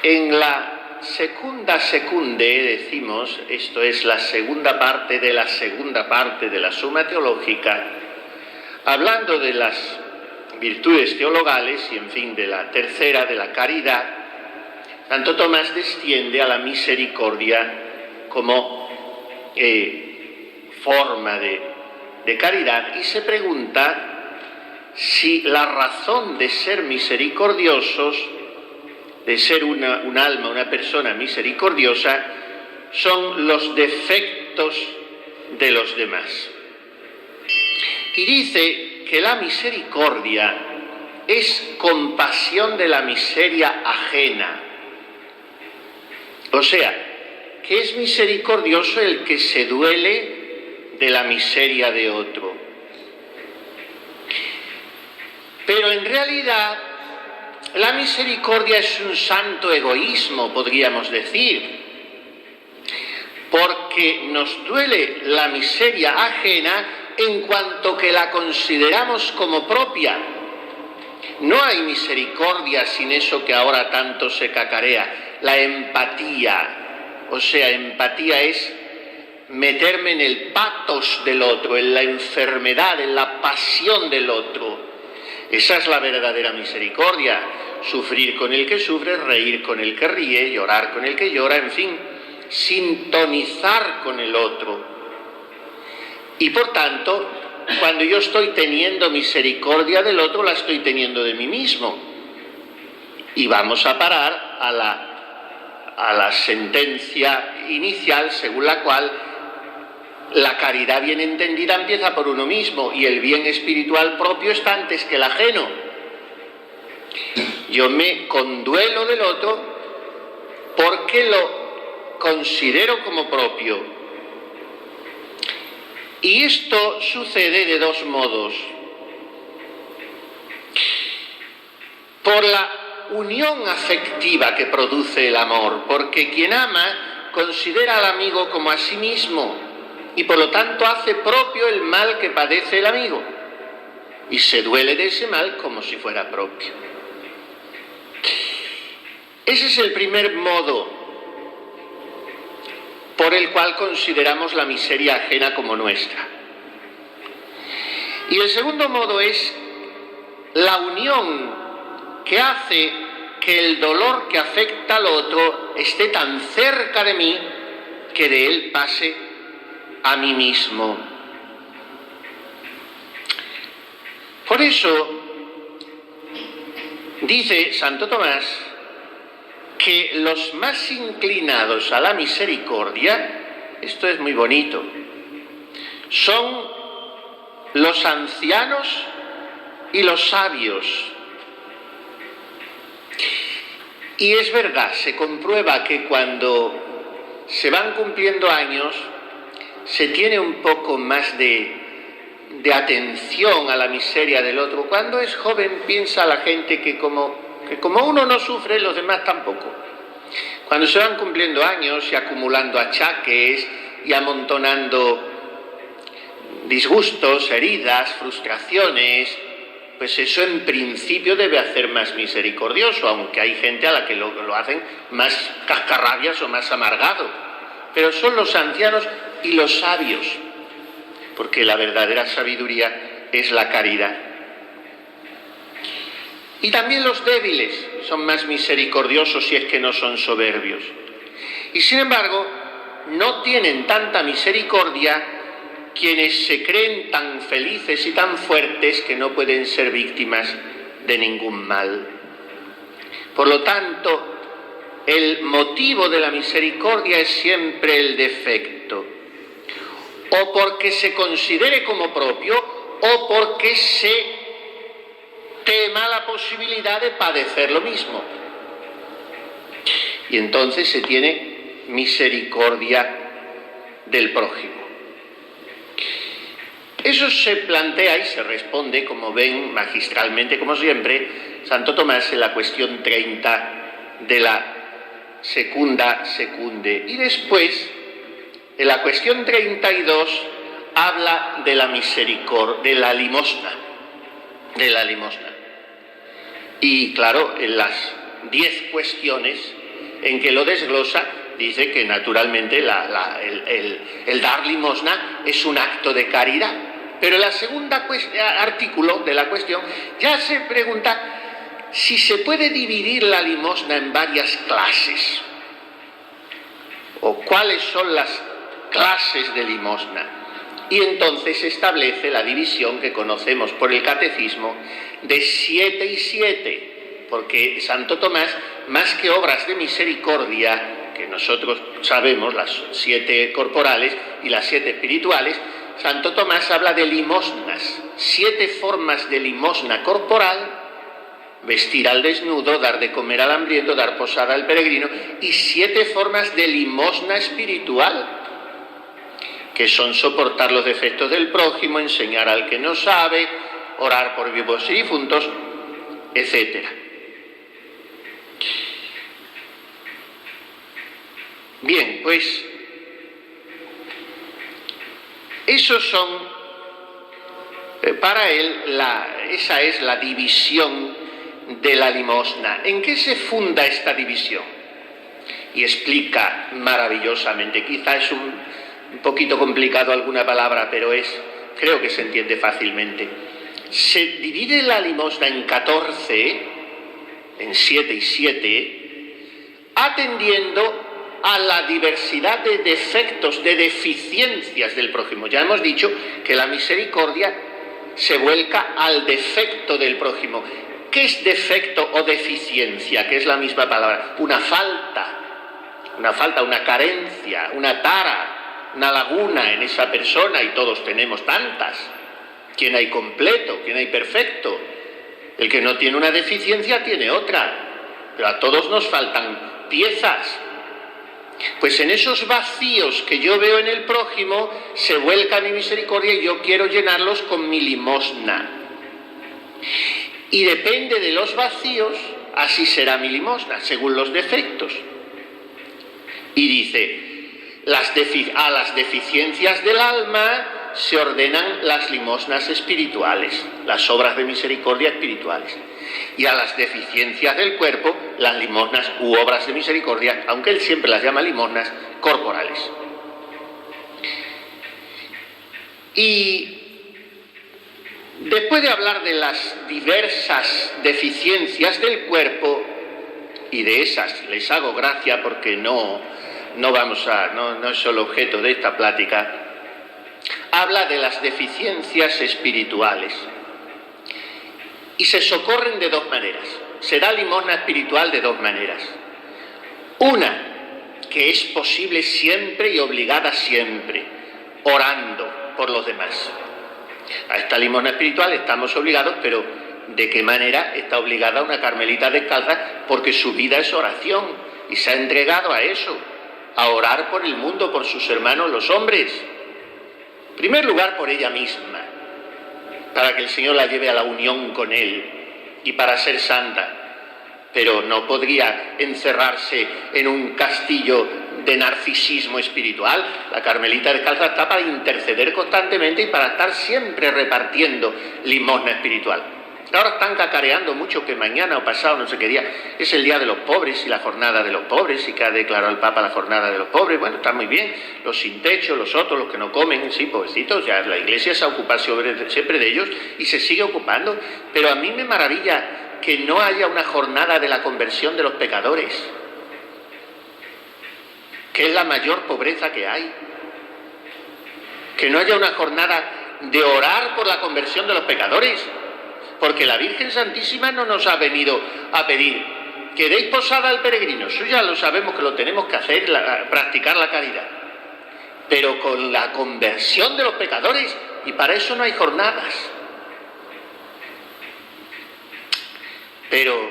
En la secunda secunde, decimos, esto es la segunda parte de la Suma Teológica, hablando de las virtudes teologales y, en fin, de la tercera, de la caridad, Santo Tomás desciende a la misericordia como forma de caridad y se pregunta si la razón de ser misericordiosos, de ser un alma, una persona misericordiosa, son los defectos de los demás. Y dice que la misericordia es compasión de la miseria ajena. O sea, que es misericordioso el que se duele de la miseria de otro. Pero en realidad, la misericordia es un santo egoísmo, podríamos decir, porque nos duele la miseria ajena en cuanto que la consideramos como propia. No hay misericordia sin eso que ahora tanto se cacarea, la empatía. O sea, empatía es meterme en el patos del otro, en la enfermedad, en la pasión del otro. Esa es la verdadera misericordia, sufrir con el que sufre, reír con el que ríe, llorar con el que llora, en fin, sintonizar con el otro. Y por tanto, cuando yo estoy teniendo misericordia del otro, la estoy teniendo de mí mismo. Y vamos a parar a la sentencia inicial según la cual la caridad bien entendida empieza por uno mismo y el bien espiritual propio está antes que el ajeno. Yo me conduelo del otro porque lo considero como propio. Y esto sucede de dos modos. Por la unión afectiva que produce el amor, porque quien ama considera al amigo como a sí mismo y por lo tanto hace propio el mal que padece el amigo y se duele de ese mal como si fuera propio. Ese es el primer modo por el cual consideramos la miseria ajena como nuestra. Y el segundo modo es la unión que hace que el dolor que afecta al otro esté tan cerca de mí que de él pase a mí mismo. Por eso dice Santo Tomás que los más inclinados a la misericordia, esto es muy bonito, son los ancianos y los sabios. Y es verdad, se comprueba que cuando se van cumpliendo años, se tiene un poco más de atención a la miseria del otro. Cuando es joven piensa la gente que como uno no sufre, los demás tampoco. Cuando se van cumpliendo años y acumulando achaques y amontonando disgustos, heridas, frustraciones, pues eso en principio debe hacer más misericordioso, aunque hay gente a la que lo hacen más cascarrabias o más amargado. Pero son los ancianos y los sabios, porque la verdadera sabiduría es la caridad. Y también los débiles son más misericordiosos si es que no son soberbios. Y sin embargo, no tienen tanta misericordia quienes se creen tan felices y tan fuertes que no pueden ser víctimas de ningún mal. Por lo tanto, el motivo de la misericordia es siempre el defecto, o porque se considere como propio, o porque se tema la posibilidad de padecer lo mismo. Y entonces se tiene misericordia del prójimo. Eso se plantea y se responde, como ven, magistralmente, como siempre, Santo Tomás en la cuestión 30 de la Secunda Secunde. Y después, en la cuestión 32, habla de la misericordia, de la limosna. Y claro, en las 10 cuestiones en que lo desglosa, dice que naturalmente el dar limosna es un acto de caridad. Pero en la segunda artículo de la cuestión ya se pregunta si se puede dividir la limosna en varias clases, o cuáles son las clases de limosna. Y entonces establece la división que conocemos por el catecismo de 7 y 7, porque Santo Tomás, más que obras de misericordia, que nosotros sabemos, las 7 corporales y las 7 espirituales, Santo Tomás habla de limosnas, 7 formas de limosna corporal: vestir al desnudo, dar de comer al hambriento, dar posada al peregrino, y 7 formas de limosna espiritual, que son soportar los defectos del prójimo, enseñar al que no sabe, orar por vivos y difuntos, etc. Bien, pues esos son, para él, esa es la división de la limosna. ¿En qué se funda esta división? Y explica maravillosamente. Quizá es un poquito complicado alguna palabra, pero creo que se entiende fácilmente. Se divide la limosna en 14, en 7 y 7, atendiendo a la diversidad de defectos, de deficiencias del prójimo. Ya hemos dicho que la misericordia se vuelca al defecto del prójimo. ¿Qué es defecto o deficiencia? Que es la misma palabra. Una falta, una carencia, una tara, una laguna en esa persona, y todos tenemos tantas. ¿Quién hay completo? ¿Quién hay perfecto? El que no tiene una deficiencia tiene otra, pero a todos nos faltan piezas. Pues en esos vacíos que yo veo en el prójimo se vuelca mi misericordia, y yo quiero llenarlos con mi limosna. Y depende de los vacíos, así será mi limosna, según los defectos. Y dice, a las deficiencias del alma se ordenan las limosnas espirituales, las obras de misericordia espirituales. Y a las deficiencias del cuerpo, las limosnas u obras de misericordia, aunque él siempre las llama limosnas, corporales. Y después de hablar de las diversas deficiencias del cuerpo, y de esas les hago gracia porque no es el objeto de esta plática, habla de las deficiencias espirituales. Y se socorren de 2 maneras. Se da limosna espiritual de 2 maneras. Una, que es posible siempre y obligada siempre, orando por los demás. A esta limosna espiritual estamos obligados, pero ¿de qué manera está obligada una carmelita descalza? Porque su vida es oración y se ha entregado a eso, a orar por el mundo, por sus hermanos los hombres. En primer lugar, por ella misma, para que el Señor la lleve a la unión con Él y para ser santa. Pero no podría encerrarse en un castillo de narcisismo espiritual. La carmelita descalza está para interceder constantemente y para estar siempre repartiendo limosna espiritual. Ahora están cacareando mucho que mañana o pasado, no sé qué día, es el día de los pobres y la jornada de los pobres, y que ha declarado el Papa la jornada de los pobres. Bueno, está muy bien, los sin techo, los otros, los que no comen, sí, pobrecitos, ya la Iglesia se ocupa siempre de ellos y se sigue ocupando, pero a mí me maravilla que no haya una jornada de la conversión de los pecadores, que es la mayor pobreza que hay. Que no haya una jornada de orar por la conversión de los pecadores, porque la Virgen Santísima no nos ha venido a pedir que deis posada al peregrino. Eso ya lo sabemos que lo tenemos que hacer, practicar la caridad. Pero con la conversión de los pecadores, y para eso no hay jornadas. Pero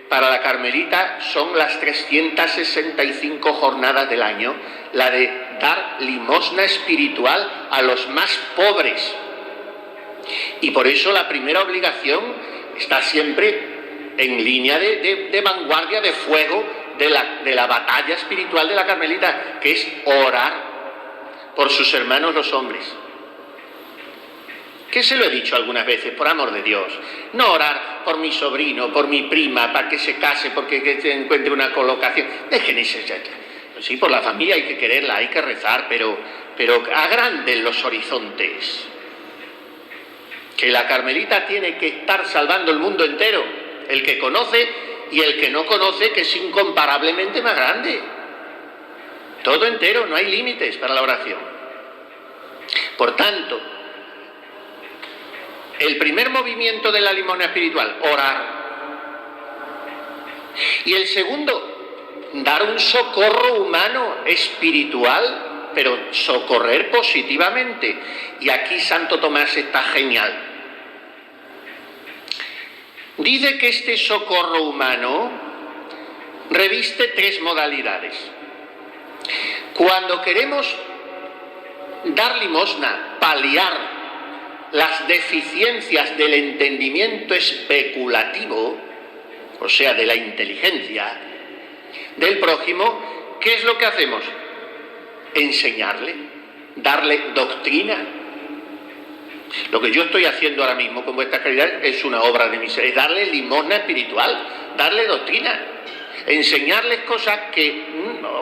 para la carmelita son las 365 jornadas del año, la de dar limosna espiritual a los más pobres. Y por eso la primera obligación está siempre en línea de vanguardia, de fuego de la batalla espiritual de la carmelita, que es orar por sus hermanos los hombres. Que se lo he dicho algunas veces, por amor de Dios. No orar por mi sobrino, por mi prima, para que se case, porque que se encuentre una colocación. Dejen ese... Sí, por la familia hay que quererla, hay que rezar, pero agranden los horizontes. Que la Carmelita tiene que estar salvando el mundo entero, el que conoce y el que no conoce, que es incomparablemente más grande. Todo entero, no hay límites para la oración. Por tanto, el primer movimiento de la limosna espiritual, orar. Y el segundo, dar un socorro humano, espiritual, pero socorrer positivamente. Y aquí Santo Tomás está genial. Dice que este socorro humano reviste 3 modalidades. Cuando queremos dar limosna, paliar las deficiencias del entendimiento especulativo, o sea, de la inteligencia del prójimo, ¿qué es lo que hacemos? Enseñarle, darle doctrina. Lo que yo estoy haciendo ahora mismo con vuestra caridad es una obra de misericordia, es darle limosna espiritual, darle doctrina, enseñarles cosas que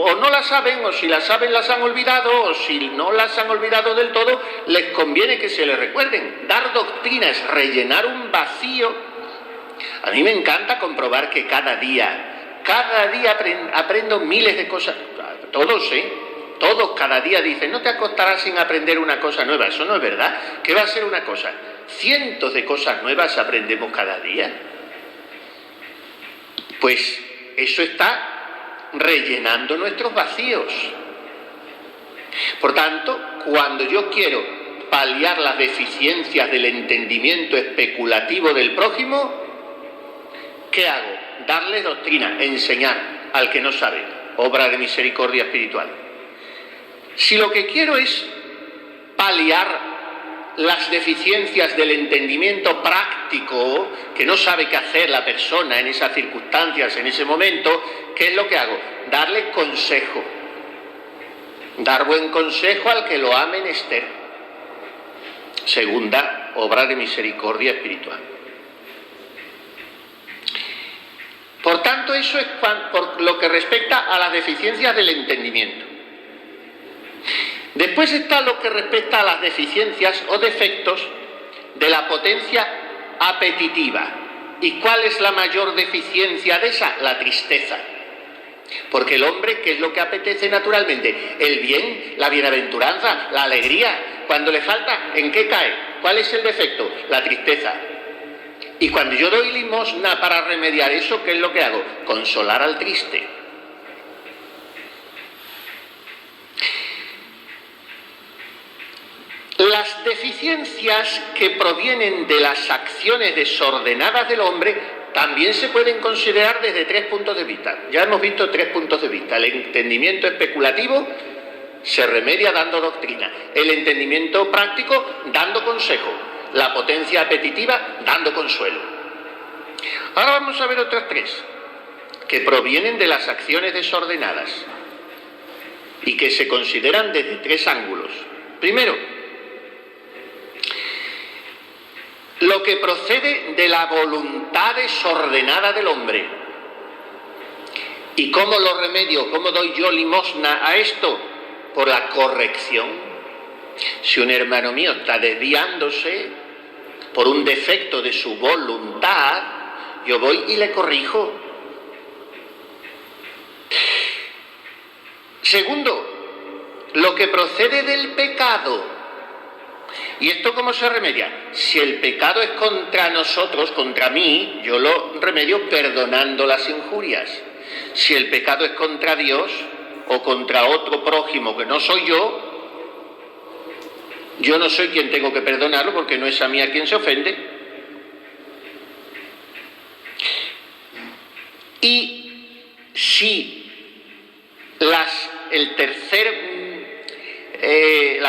o no las saben, o si las saben las han olvidado, o si no las han olvidado del todo, les conviene que se les recuerden. Dar doctrina es rellenar un vacío. A mí me encanta comprobar que cada día aprendo miles de cosas, todos, todos cada día dicen, no te acostarás sin aprender una cosa nueva. Eso no es verdad. ¿Qué va a ser una cosa? Cientos de cosas nuevas aprendemos cada día. Pues eso está rellenando nuestros vacíos. Por tanto, cuando yo quiero paliar las deficiencias del entendimiento especulativo del prójimo, ¿qué hago? Darle doctrina, enseñar al que no sabe, obra de misericordia espiritual. Si lo que quiero es paliar las deficiencias del entendimiento práctico, que no sabe qué hacer la persona en esas circunstancias, en ese momento, ¿qué es lo que hago? Darle consejo. Dar buen consejo al que lo ha menester. Segunda obra de misericordia espiritual. Por tanto, eso es por lo que respecta a las deficiencias del entendimiento. Después está lo que respecta a las deficiencias o defectos de la potencia apetitiva. ¿Y cuál es la mayor deficiencia de esa? La tristeza. Porque el hombre, ¿qué es lo que apetece naturalmente? El bien, la bienaventuranza, la alegría. Cuando le falta, ¿en qué cae? ¿Cuál es el defecto? La tristeza. Y cuando yo doy limosna para remediar eso, ¿qué es lo que hago? Consolar al triste. Las deficiencias que provienen de las acciones desordenadas del hombre también se pueden considerar desde 3 puntos de vista. Ya hemos visto 3 puntos de vista. El entendimiento especulativo se remedia dando doctrina. El entendimiento práctico dando consejo. La potencia apetitiva dando consuelo. Ahora vamos a ver otras 3 que provienen de las acciones desordenadas y que se consideran desde 3 ángulos. Primero, lo que procede de la voluntad desordenada del hombre. ¿Y cómo lo remedio? ¿Cómo doy yo limosna a esto? Por la corrección. Si un hermano mío está desviándose por un defecto de su voluntad, yo voy y le corrijo. Segundo, lo que procede del pecado. ¿Y esto cómo se remedia? Si el pecado es contra nosotros, contra mí, yo lo remedio perdonando las injurias. Si el pecado es contra Dios o contra otro prójimo que no soy yo no soy quien tengo que perdonarlo porque no es a mí a quien se ofende. Y si la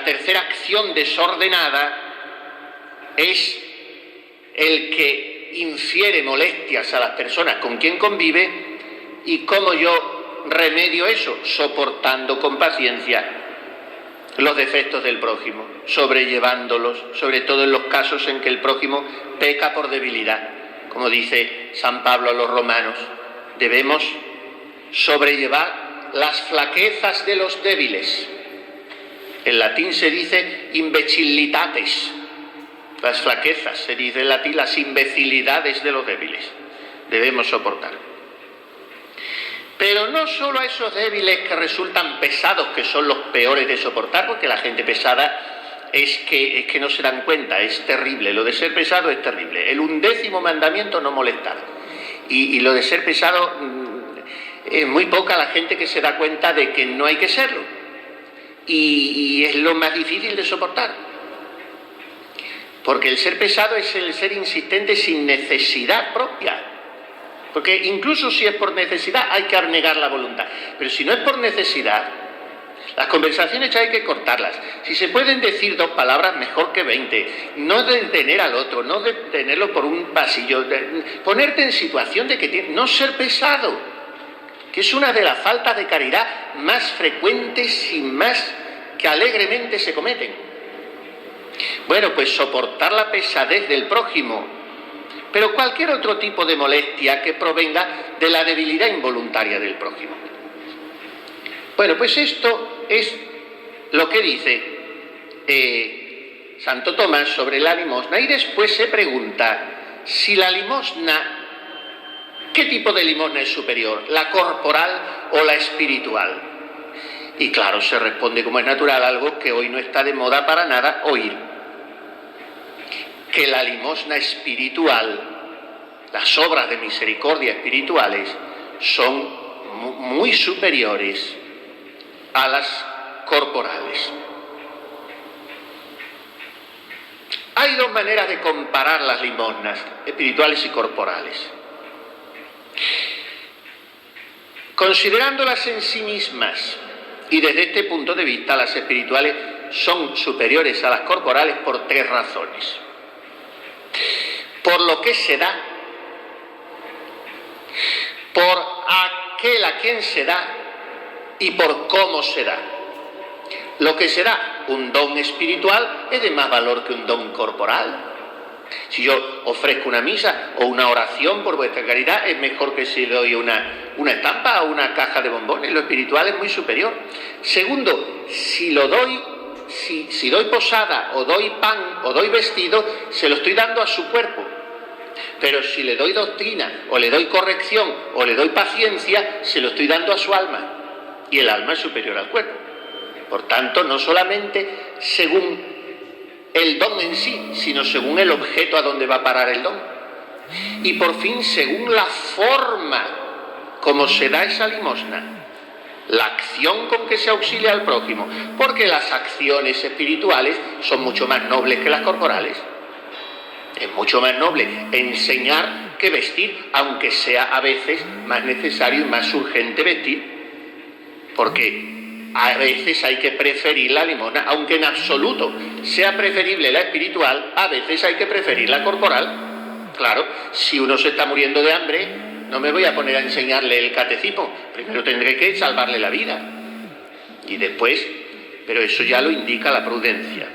tercera acción desordenada es el que infiere molestias a las personas con quien convive, y cómo yo remedio eso, soportando con paciencia los defectos del prójimo, sobrellevándolos, sobre todo en los casos en que el prójimo peca por debilidad. Como dice San Pablo a los romanos, debemos sobrellevar las flaquezas de los débiles. En latín se dice imbecillitates, las flaquezas, se dice en latín las imbecilidades de los débiles. Debemos soportar. Pero no solo a esos débiles que resultan pesados, que son los peores de soportar, porque la gente pesada es que no se dan cuenta, es terrible. Lo de ser pesado es terrible. El 11º mandamiento, no molestar. Y lo de ser pesado, es muy poca la gente que se da cuenta de que no hay que serlo. Y es lo más difícil de soportar. Porque el ser pesado es el ser insistente sin necesidad propia. Porque incluso si es por necesidad hay que abnegar la voluntad. Pero si no es por necesidad, las conversaciones ya hay que cortarlas. Si se pueden decir 2 palabras, mejor que 20. No detener al otro, no detenerlo por un pasillo. Ponerte en situación de que no ser pesado, que es una de las faltas de caridad más frecuentes y más que alegremente se cometen. Bueno, pues soportar la pesadez del prójimo, pero cualquier otro tipo de molestia que provenga de la debilidad involuntaria del prójimo. Bueno, pues esto es lo que dice Santo Tomás sobre la limosna, y después se pregunta si la limosna, ¿qué tipo de limosna es superior? ¿La corporal o la espiritual? Y claro, se responde como es natural, algo que hoy no está de moda para nada oír. Que la limosna espiritual, las obras de misericordia espirituales, son muy superiores a las corporales. Hay 2 maneras de comparar las limosnas, espirituales y corporales. Considerándolas en sí mismas, y desde este punto de vista, las espirituales son superiores a las corporales por 3 razones. Por lo que se da, por aquel a quien se da y por cómo se da. Lo que se da, un don espiritual, es de más valor que un don corporal. Si yo ofrezco una misa o una oración por vuestra caridad, es mejor que si doy una estampa o una caja de bombones. Lo espiritual es muy superior. Segundo, si doy posada o doy pan o doy vestido, se lo estoy dando a su cuerpo. Pero si le doy doctrina o le doy corrección o le doy paciencia, se lo estoy dando a su alma. Y el alma es superior al cuerpo. Por tanto, no solamente según el don en sí, sino según el objeto a donde va a parar el don. Y por fin, según la forma como se da esa limosna, la acción con que se auxilia al prójimo, porque las acciones espirituales son mucho más nobles que las corporales. Es mucho más noble enseñar que vestir, aunque sea a veces más necesario y más urgente vestir, porque a veces hay que preferir la limosna, aunque en absoluto sea preferible la espiritual, a veces hay que preferir la corporal. Claro, si uno se está muriendo de hambre, no me voy a poner a enseñarle el catecismo, primero tendré que salvarle la vida. Y después, pero eso ya lo indica la prudencia.